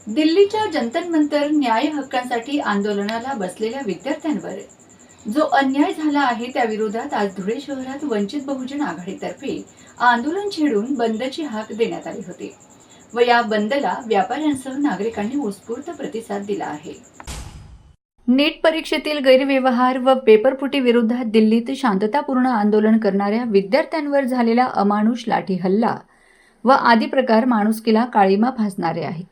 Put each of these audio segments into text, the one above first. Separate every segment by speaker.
Speaker 1: दिल्लीच्या जंतर मंतर न्याय हक्कांसाठी आंदोलनाला बसलेल्या विद्यार्थ्यांवर जो अन्याय झाला आहे त्या विरोधात आज धुळे शहरात वंचित बहुजन आघाडीतर्फे आंदोलन छेडून बंदची हाक देण्यात आली होती व या बंदला व्यापाऱ्यांसह नागरिकांनी उत्स्फूर्त प्रतिसाद दिला आहे। नीट परीक्षेतील गैरव्यवहार व पेपरफुटी विरोधात दिल्लीत शांततापूर्ण आंदोलन करणाऱ्या विद्यार्थ्यांवर झालेला अमानुष लाठी हल्ला व आदी प्रकार माणुसकीला काळीमा फासणारे आहेत।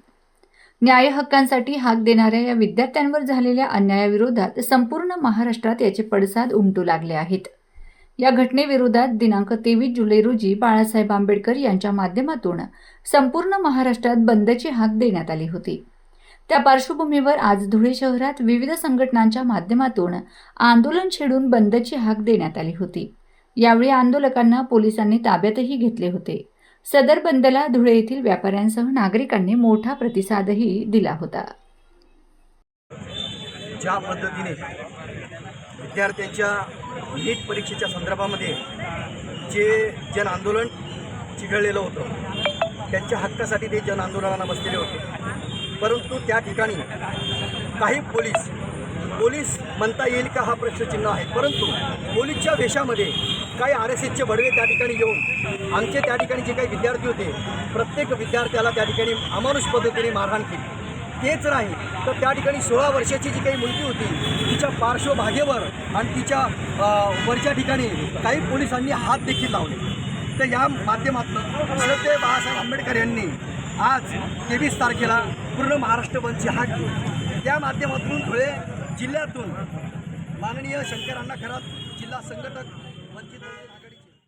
Speaker 1: न्याय हक्कांसाठी हाक देणाऱ्या या विद्यार्थ्यांवर झालेल्या अन्यायाविरोधात संपूर्ण महाराष्ट्रात याचे पडसाद उमटू लागले आहेत। या घटनेविरोधात दिनांक 23 जुलै रोजी बाळासाहेब आंबेडकर यांच्या माध्यमातून संपूर्ण महाराष्ट्रात बंदची हाक देण्यात आली होती। त्या पार्श्वभूमीवर आज धुळे शहरात विविध संघटनांच्या माध्यमातून आंदोलन छेडून बंदची हाक देण्यात आली होती। यावेळी आंदोलकांना पोलिसांनी ताब्यातही घेतले होते। सदर बंदला धुळे येथील व्यापाऱ्यांसह नागरिकांनी मोठा प्रतिसादही दिला होता।
Speaker 2: ज्या पद्धतीने विद्यार्थ्यांच्या नीट परीक्षेच्या संदर्भामध्ये जे जन आंदोलन चिघळलेलं होतं त्यांच्या हक्कासाठी ते जन आंदोलनाला बसलेले होते, परंतु त्या ठिकाणी काही पोलीस म्हणता येईल का हा प्रश्नचिन्ह आहे, परंतु पोलीसच्या वेशामध्ये काही RSSचे बडवे त्या ठिकाणी येऊन आमचे त्या ठिकाणी जे काही विद्यार्थी होते प्रत्येक विद्यार्थ्याला त्या ठिकाणी अमानुष पद्धतीने मारहाण केली। तेच नाही तर त्या ठिकाणी 16 वर्षाची जी काही मुलगी होती तिच्या पार्श्वभागेवर आणि तिच्या वरच्या ठिकाणी काही पोलिसांनी हात देखील लावले। तर या माध्यमातून श्रद्धेय बाळासाहेब आंबेडकर यांनी आज 23 तारखेला पूर्ण महाराष्ट्र बंदची हाक दिली। त्या माध्यमातून धुळे जिल्ह्यातून माननीय शंकर अण्णा खरात जिल्हा संघटक वंचित